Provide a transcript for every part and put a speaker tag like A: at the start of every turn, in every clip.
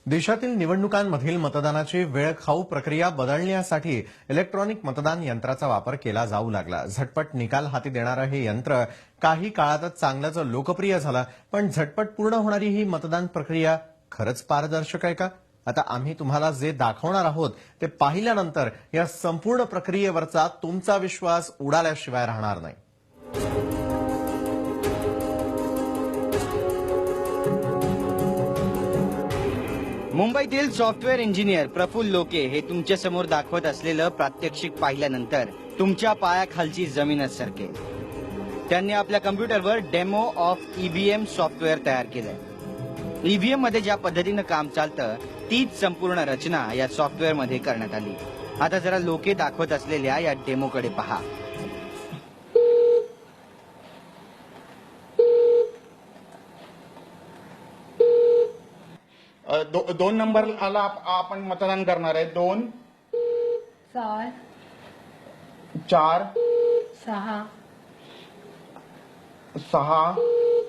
A: देशातील निवडणुकांमधील मतदानाची वेळखाऊ प्रक्रिया बदलण्यासाठी इलेक्ट्रॉनिक मतदान यंत्राचा वापर केला जाऊ लागला. झटपट निकाल हाती देणारं हे यंत्र काही काळातच चांगलंच लोकप्रिय झालं. पण झटपट पूर्ण होणारी ही मतदान प्रक्रिया खरंच पारदर्शक आहे का? आता आम्ही तुम्हाला जे दाखवणार आहोत ते पाहिल्यानंतर या संपूर्ण प्रक्रियेवरचा तुमचा विश्वास उडाल्याशिवाय राहणार नाही.
B: मुंबईतील सॉफ्टवेअर इंजिनियर प्रफुल्ल लोके हे तुमच्या समोर दाखवत असलेलं प्रात्यक्षिक पाहिल्यानंतर तुमच्या पायाखालची जमीनच सरकेल. त्यांनी आपल्या कम्प्युटरवर डेमो ऑफ ईव्हीएम सॉफ्टवेअर तयार केलंय. ईव्हीएम मध्ये ज्या पद्धतीनं काम चालतं तीच संपूर्ण रचना या सॉफ्टवेअर मध्ये करण्यात आली. आता जरा लोके दाखवत असलेल्या या डेमोकडे पहा.
C: दोन नंबरला आपण मतदान करणार आहे. 2
D: 4
C: 4
D: 6
C: 6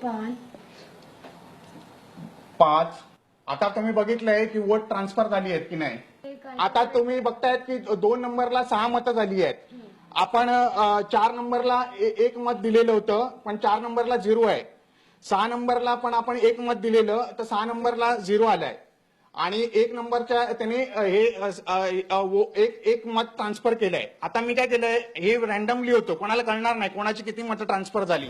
D: 5
C: 5. आता तुम्ही बघितलंय की वोट ट्रान्सफर झाली आहेत की नाही. आता तुम्ही बघतायत की 2 नंबरला 6 मतं झाली आहेत. आपण 4 नंबरला 1 मत दिलेलं होतं पण 4 नंबरला 0 आहे. 6 नंबरला पण आपण 1 मत दिलेलं तर 6 नंबरला 0 आलाय आणि 1 नंबरच्या त्याने हे एक मत ट्रान्सफर केलंय. आता मी काय केलंय हे रॅन्डमली होतं, कोणाला कळणार नाही कोणाची किती मतं ट्रान्सफर झाली.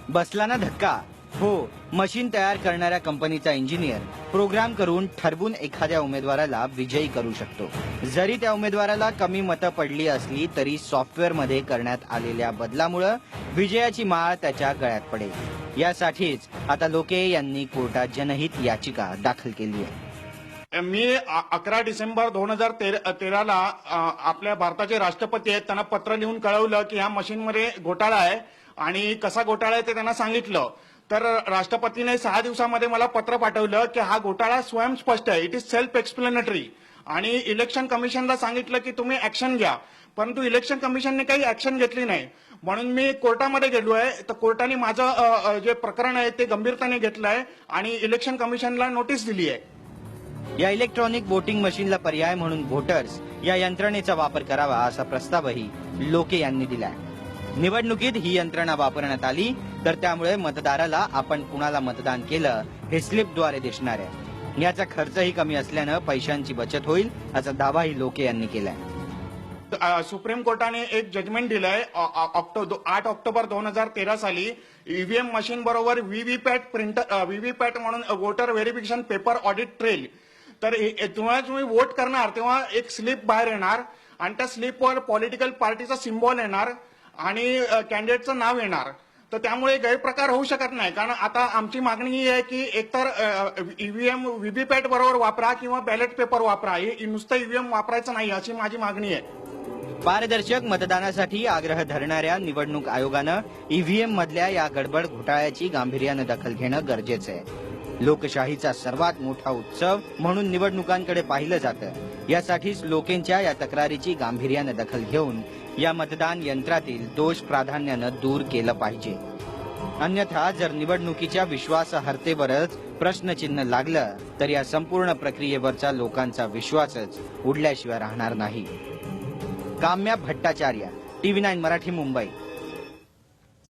B: बसला ना धक्का? हो, मशीन तयार करणाऱ्या कंपनीचा इंजिनियर प्रोग्राम करून ठरवून एखाद्या उमेदवाराला विजयी करू शकतो. जरी त्या उमेदवाराला कमी मतं पडली असली तरी सॉफ्टवेअर मध्ये करण्यात आलेल्या बदलामुळे विजयाची माळ त्याच्या गळ्यात पडेल. यासाठीच आता लोके यांनी कोर्टात जनहित याचिका दाखल केली आहे.
C: मी 11 डिसेंबर 2013ला आपल्या भारताचे राष्ट्रपती आहेत त्यांना पत्र लिहून कळवलं की ह्या मशीनमध्ये घोटाळा आहे आणि कसा घोटाळा आहे ते त्यांना सांगितलं. तर राष्ट्रपतीने 6 दिवसामध्ये मला पत्र पाठवलं की हा घोटाळा स्वयंस्पष्ट आहे, इट इज सेल्फ एक्सप्लेनेटरी. आणि इलेक्शन कमिशनला सांगितलं की तुम्ही ऍक्शन घ्या, परंतु इलेक्शन कमिशनने काही ऍक्शन घेतली नाही. म्हणून मी कोर्टामध्ये गेलो आहे. तर कोर्टाने माझं जे प्रकरण आहे ते गंभीरतेने घेतलं आहे आणि इलेक्शन कमिशनला नोटीस दिली आहे.
B: या इलेक्ट्रॉनिक वोटिंग मशीनला पर्याय म्हणून व्होटर्स या यंत्रणेचा वापर करावा असा प्रस्तावही लोके यांनी दिलाय. निवडणुकीत ही यंत्रणा वापरण्यात आली तर त्यामुळे मतदाराला आपण कुणाला मतदान केलं हे स्लिपद्वारे दिसणार आहे. याचा खर्चही कमी असल्यानं पैशांची बचत होईल असा दावाही लोके यांनी केलाय.
C: सुप्रीम कोर्टाने एक जजमेंट दिलंय 8 ऑक्टोबर 2013 साली ईव्हीएम मशीन बरोबर व्हीव्हीपॅट म्हणून voter verification paper audit trail. तर जेव्हा तुम्ही वोट करणार तेव्हा एक स्लिप बाहेर येणार आणि त्या स्लिपवर पॉलिटिकल पार्टीचा सिम्बॉल येणार आणि कॅन्डिडेटचं नाव येणार. तर त्यामुळे गैरप्रकार होऊ शकत नाही. कारण आता आमची मागणी ही आहे की एकतर ईव्हीएम व्हीव्हीपॅट बरोबर वापरा किंवा बॅलेट पेपर वापरा. ही नुसतं ईव्हीएम वापरायचं नाही अशी माझी मागणी आहे.
B: पारदर्शक मतदानासाठी आग्रह धरणाऱ्या निवडणूक आयोगानं ईव्हीएम मधल्या या गडबड घोटाळ्याची गांभीर्यानं दखल घेणं गरजेचं आहे. लोकशाहीचा सर्वात मोठा उत्सव म्हणून निवडणुकांकडे पाहिलं जातं. यासाठीच लोकेंच्या या तक्रारीची गांभीर्यानं दखल घेऊन या मतदान यंत्रातील दोष प्राधान्यानं दूर केलं पाहिजे. अन्यथा जर निवडणुकीच्या विश्वासार्हतेवरच प्रश्नचिन्ह लागलं तर या संपूर्ण प्रक्रियेवरचा लोकांचा विश्वासच उडल्याशिवाय राहणार नाही. काम्या भट्टाचार्य, TV9 मराठी, मुंबई.